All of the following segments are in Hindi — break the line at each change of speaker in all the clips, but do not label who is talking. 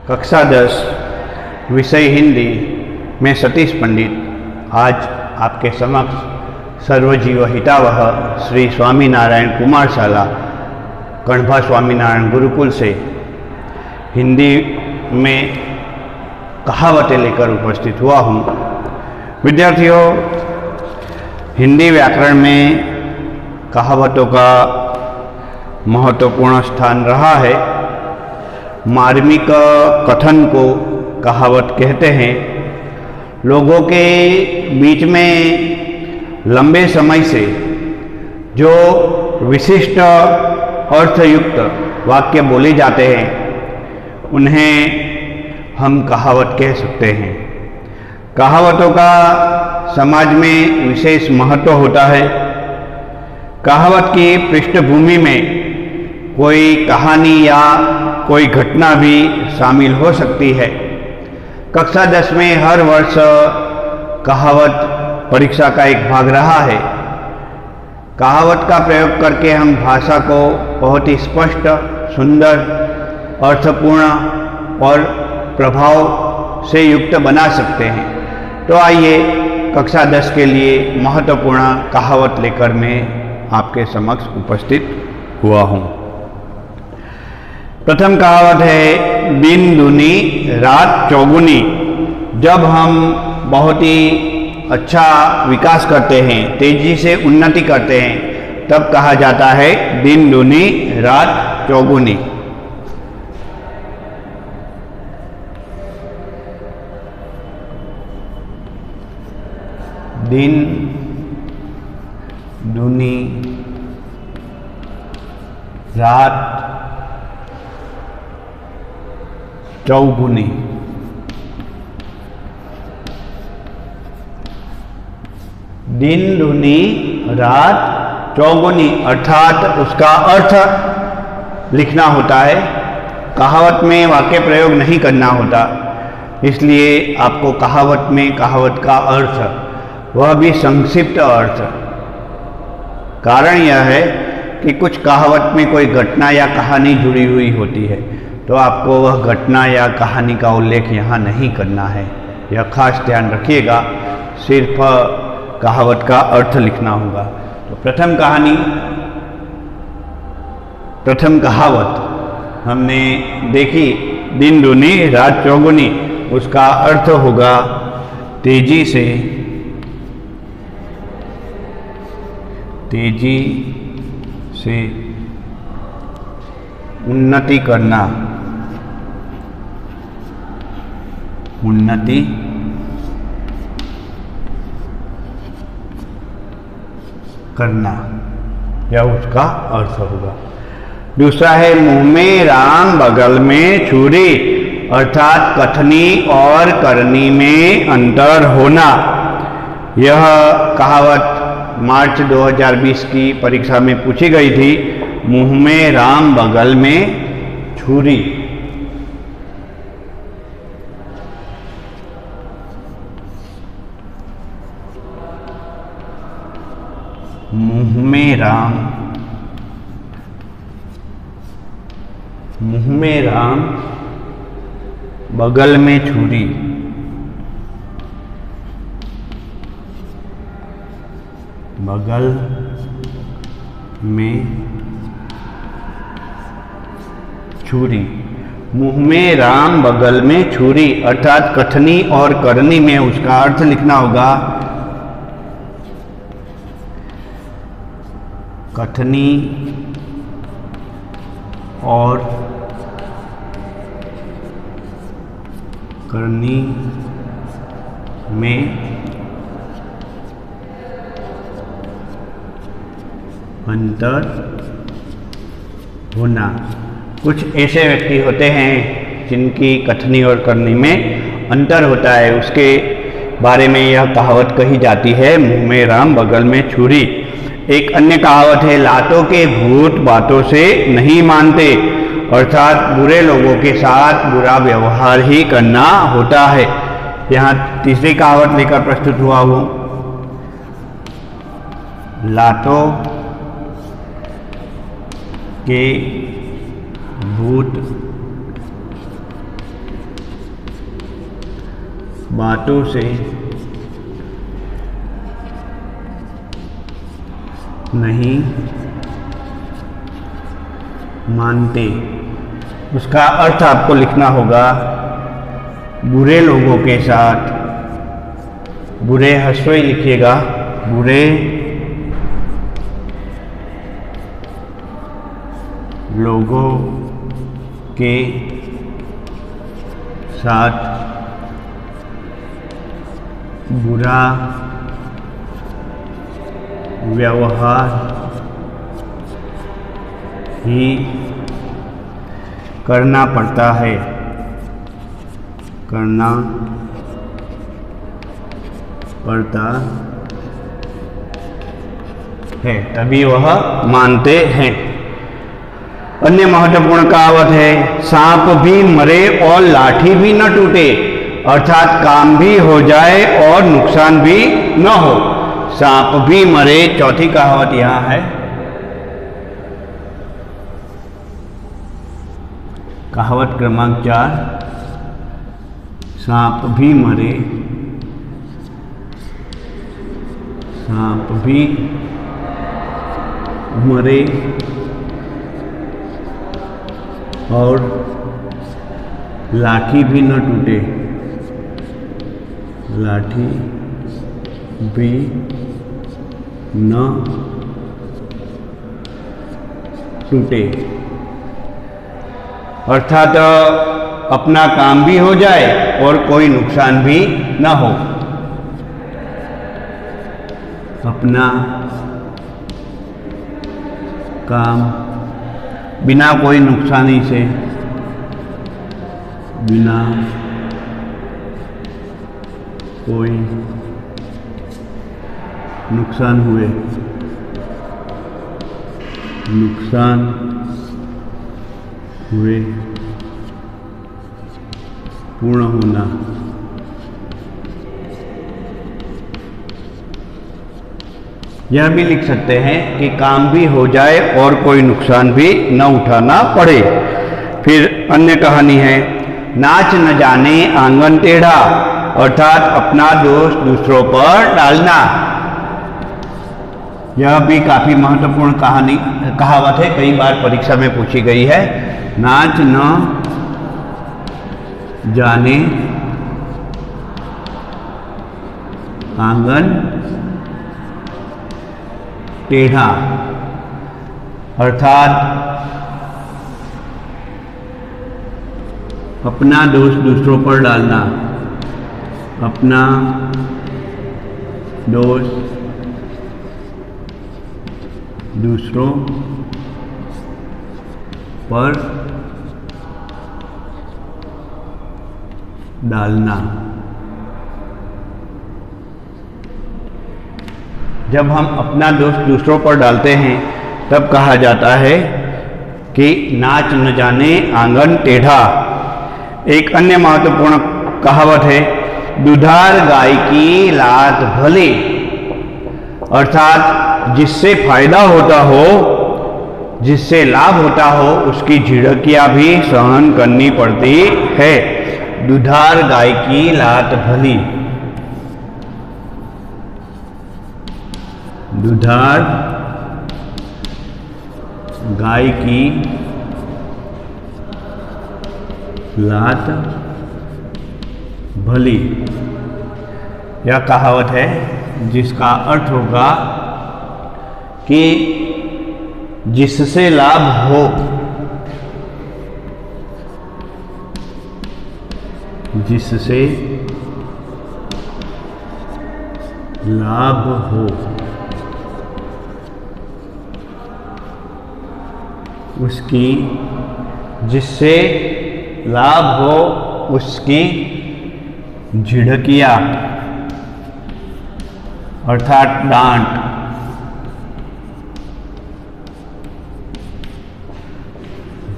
कक्षा 10 विषय हिंदी में सतीश पंडित आज आपके समक्ष सर्वजीव हितावह श्री स्वामीनारायण कुमारशाला कण्भा स्वामीनारायण गुरुकुल से हिंदी में कहावतें लेकर उपस्थित हुआ हूँ। विद्यार्थियों, हिंदी व्याकरण में कहावतों का महत्वपूर्ण स्थान रहा है। मार्मिक कथन को कहावत कहते हैं। लोगों के बीच में लंबे समय से जो विशिष्ट अर्थयुक्त वाक्य बोले जाते हैं उन्हें हम कहावत कह सकते हैं। कहावतों का समाज में विशेष महत्व होता है। कहावत की पृष्ठभूमि में कोई कहानी या कोई घटना भी शामिल हो सकती है। कक्षा 10 में हर वर्ष कहावत परीक्षा का एक भाग रहा है। कहावत का प्रयोग करके हम भाषा को बहुत ही स्पष्ट, सुंदर, अर्थपूर्ण और प्रभाव से युक्त बना सकते हैं। तो आइए कक्षा 10 के लिए महत्वपूर्ण कहावत लेकर मैं आपके समक्ष उपस्थित हुआ हूँ। प्रथम कहावत है दिन दूनी रात चौगुनी। जब हम बहुत ही अच्छा विकास करते हैं, तेजी से उन्नति करते हैं, तब कहा जाता है दिन दूनी रात चौगुनी। दिन दूनी रात चौगुनी। दिन दूनी रात चौगुनी अर्थात उसका अर्थ लिखना होता है। कहावत में वाक्य प्रयोग नहीं करना होता, इसलिए आपको कहावत में कहावत का अर्थ, वह भी संक्षिप्त अर्थ। कारण यह है कि कुछ कहावत में कोई घटना या कहानी जुड़ी हुई होती है, तो आपको वह घटना या कहानी का उल्लेख यहाँ नहीं करना है। यह खास ध्यान रखिएगा, सिर्फ कहावत का अर्थ लिखना होगा। तो प्रथम कहावत हमने देखी, दिन दूनी रात चौगुनी। उसका अर्थ होगा तेजी से उन्नति करना। उन्नति करना, यह उसका अर्थ होगा। दूसरा है मुंह में राम बगल में छुरी, अर्थात कथनी और करनी में अंतर होना। यह कहावत मार्च 2020 की परीक्षा में पूछी गई थी। मुंह में राम बगल में छुरी। मुंह में राम बगल में छुरी। बगल में छुरी। मुंह में राम बगल में छुरी अर्थात कथनी और करनी में उसका अर्थ लिखना होगा। कथनी और करनी में अंतर होना। कुछ ऐसे व्यक्ति होते हैं जिनकी कथनी और करनी में अंतर होता है, उसके बारे में यह कहावत कही जाती है, मुंह में राम बगल में छुरी। एक अन्य कहावत है, लातों के भूत बातों से नहीं मानते, अर्थात बुरे लोगों के साथ बुरा व्यवहार ही करना होता है। यहाँ तीसरी कहावत लेकर प्रस्तुत हुआ हूँ। लातों के भूत बातों से नहीं मानते। उसका अर्थ आपको लिखना होगा, बुरे लोगों के साथ, बुरे हस्वे लिखिएगा, बुरे लोगों के साथ बुरा व्यवहार ही करना पड़ता है, करना पड़ता है, तभी वह मानते हैं। अन्य महत्वपूर्ण कहावत है, सांप भी मरे और लाठी भी न टूटे, अर्थात काम भी हो जाए और नुकसान भी न हो। सांप भी मरे, चौथी कहावत यहां है। कहावत क्रमांक 4, सांप भी मरे, सांप भी मरे और लाठी भी न टूटे, लाठी भी न टूटे, अर्थात अपना काम भी हो जाए और कोई नुकसान भी न हो। अपना काम बिना कोई नुकसानी से, बिना कोई नुकसान हुए, नुकसान हुए पूर्ण होना। यह भी लिख सकते हैं कि काम भी हो जाए और कोई नुकसान भी न उठाना पड़े। फिर अन्य कहानी है, नाच न जाने आंगन टेढ़ा, अर्थात अपना दोष दूसरों पर डालना। यह भी काफी महत्वपूर्ण कहावत है, कई बार परीक्षा में पूछी गई है। नाच न जाने आंगन टेढ़ा, अर्थात अपना दोष दूसरों पर डालना, अपना दोष दूसरों पर डालना। जब हम अपना दोष दूसरों पर डालते हैं तब कहा जाता है कि नाच न जाने आंगन टेढ़ा। एक अन्य महत्वपूर्ण कहावत है, दुधार गाय की लात भले, अर्थात जिससे फायदा होता हो, जिससे लाभ होता हो, उसकी झिड़कियां भी सहन करनी पड़ती है। दुधार गाय की लात भली, दुधार गाय की लात भली। यह कहावत है जिसका अर्थ होगा कि जिससे लाभ हो, जिससे लाभ हो, उसकी, जिससे लाभ हो उसकी झिड़कियां, अर्थात डांट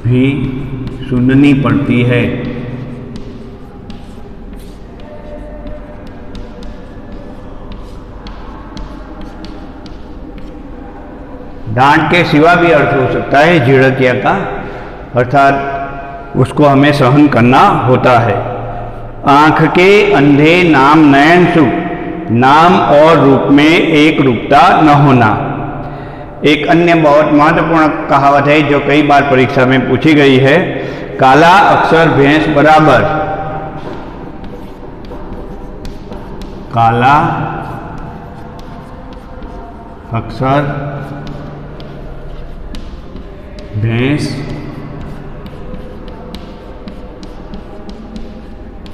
भी सुननी पड़ती है। डांट के सिवा भी अर्थ हो सकता है झिड़किया का, अर्थात उसको हमें सहन करना होता है। आंख के अंधे नाम नयन सुख, नाम और रूप में एक रूपता न होना। एक अन्य बहुत महत्वपूर्ण कहावत है जो कई बार परीक्षा में पूछी गई है, काला अक्षर भैंस बराबर। काला अक्षर भैंस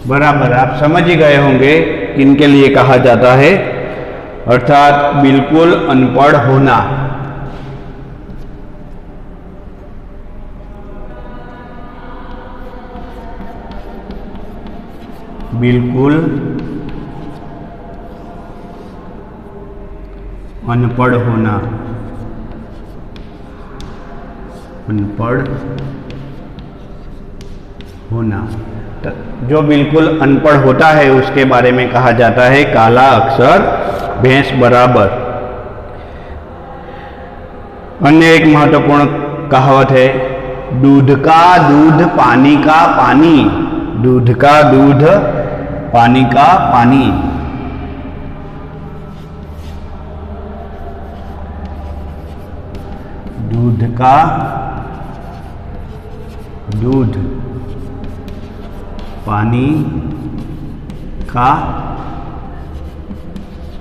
बराबर। आप समझ ही गए होंगे किनके लिए कहा जाता है, अर्थात बिल्कुल अनपढ़ होना। बिल्कुल अनपढ़ होना। अनपढ़ होना, जो बिल्कुल अनपढ़ होता है उसके बारे में कहा जाता है काला अक्षर भैंस बराबर। अन्य एक महत्वपूर्ण कहावत है, दूध का दूध पानी का पानी। दूध का दूध पानी का पानी। दूध का दूध पानी का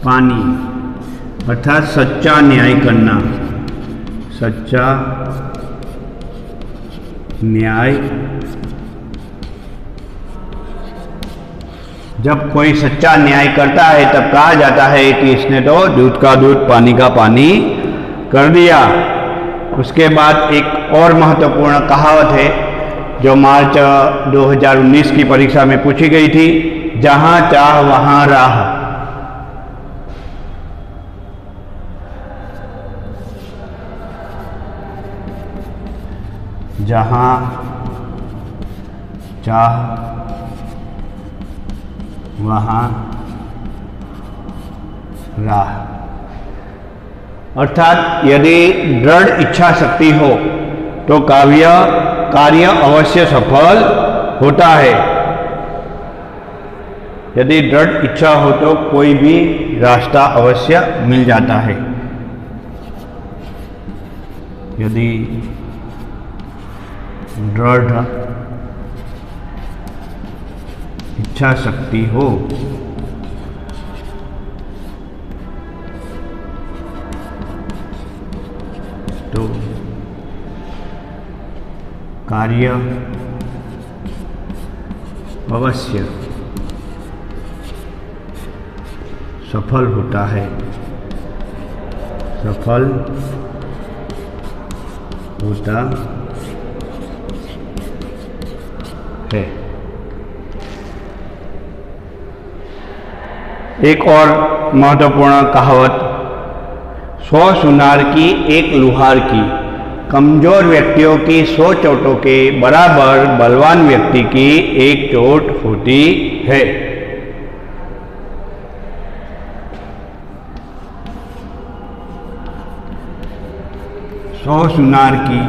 पानी, अर्थात सच्चा न्याय करना। सच्चा न्याय। जब कोई सच्चा न्याय करता है तब कहा जाता है कि इसने तो दूध का दूध पानी का पानी कर दिया। उसके बाद एक और महत्वपूर्ण कहावत है जो मार्च 2019 की परीक्षा में पूछी गई थी, जहां चाह वहां राह। जहां चाह वहां राह, अर्थात यदि दृढ़ इच्छा शक्ति हो तो कार्य अवश्य सफल होता है। यदि दृढ़ इच्छा हो तो कोई भी रास्ता अवश्य मिल जाता है। यदि दृढ़ इच्छा शक्ति हो तो कार्य अवश्य सफल होता है। सफल होता है। एक और महत्वपूर्ण कहावत, 100 सुनार की एक लुहार की। कमजोर व्यक्तियों की 100 चोटों के बराबर बलवान व्यक्ति की एक चोट होती है। सौ सुनार की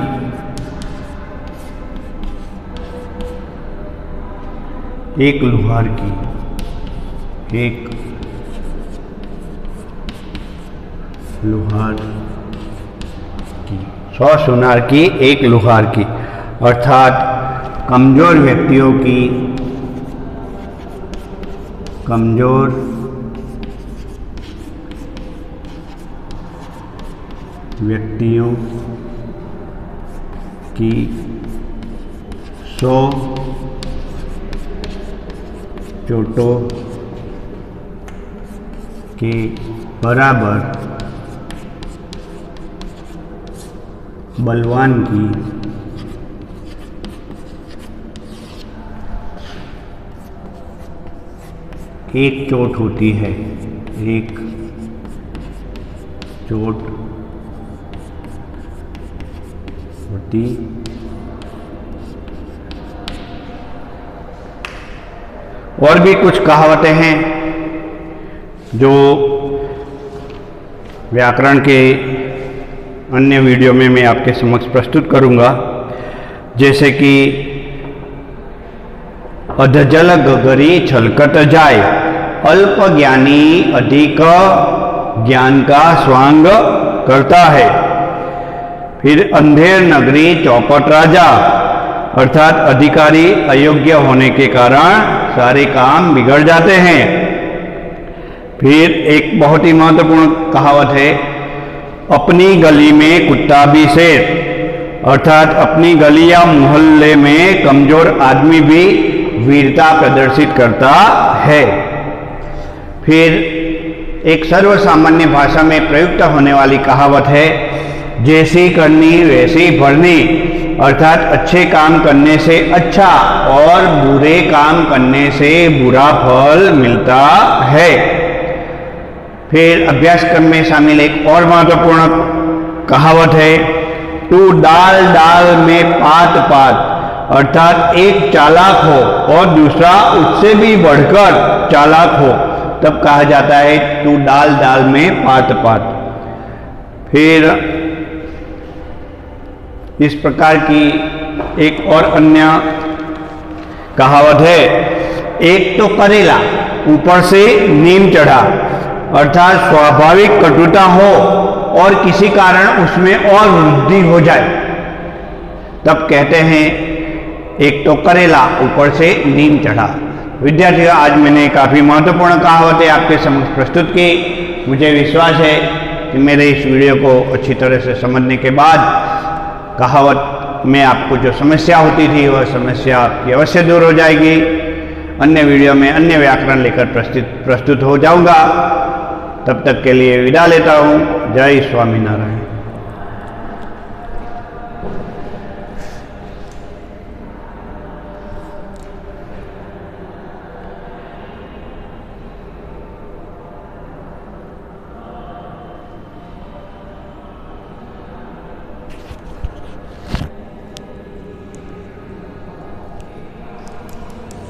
एक लुहार की, एक लुहार की। 100 सुनार की एक लुहार की, अर्थात कमजोर व्यक्तियों की, कमजोर व्यक्तियों की 100 चोटों के बराबर बलवान की एक चोट होती है। एक चोट होती और भी कुछ कहावतें हैं जो व्याकरण के अन्य वीडियो में मैं आपके समक्ष प्रस्तुत करूंगा, जैसे कि अधजल गगरी छलकत जाए, अल्प ज्ञानी अधिक ज्ञान का स्वांग करता है। फिर अंधेर नगरी चौपट राजा, अर्थात अधिकारी अयोग्य होने के कारण सारे काम बिगड़ जाते हैं। फिर एक बहुत ही महत्वपूर्ण कहावत है, अपनी गली में कुत्ता भी शेर, अर्थात अपनी गली या मोहल्ले में कमजोर आदमी भी वीरता प्रदर्शित करता है। फिर एक सर्वसामान्य भाषा में प्रयुक्त होने वाली कहावत है, जैसी करनी वैसी भरनी, अर्थात अच्छे काम करने से अच्छा और बुरे काम करने से बुरा फल मिलता है। फिर अभ्यास क्रम में शामिल एक और महत्वपूर्ण कहावत है, तू डाल डाल में पात पात, अर्थात एक चालाक हो और दूसरा उससे भी बढ़कर चालाक हो तब कहा जाता है तू डाल डाल में पात पात। फिर इस प्रकार की एक और अन्य कहावत है, एक तो करेला ऊपर से नीम चढ़ा, अर्थात स्वाभाविक कटुता हो और किसी कारण उसमें और वृद्धि हो जाए तब कहते हैं एक तो करेला ऊपर से नीम चढ़ा। विद्यार्थियों, आज मैंने काफ़ी महत्वपूर्ण कहावतें आपके समक्ष प्रस्तुत की। मुझे विश्वास है कि मेरे इस वीडियो को अच्छी तरह से समझने के बाद कहावत में आपको जो समस्या होती थी वह समस्या आपकी अवश्य दूर हो जाएगी। अन्य वीडियो में अन्य व्याकरण लेकर प्रस्तुत हो जाऊंगा। तब तक के लिए विदा लेता हूँ। जय स्वामीनारायण।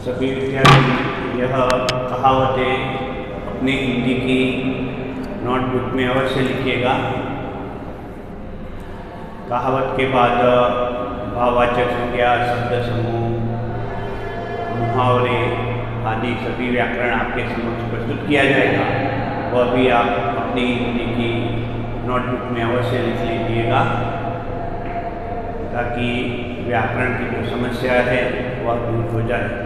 सभी विद्यार्थी यह कहावतें अपनी हिंदी की नोटबुक में अवश्य लिखिएगा। कहावत के बाद भाववाचक संज्ञा, शब्द समूह, मुहावरे आदि सभी व्याकरण आपके समक्ष प्रस्तुत किया जाएगा। वह भी आप अपनी हिंदी की नोटबुक में अवश्य लिख लीजिएगा ताकि व्याकरण की जो समस्या है वह दूर हो जाए।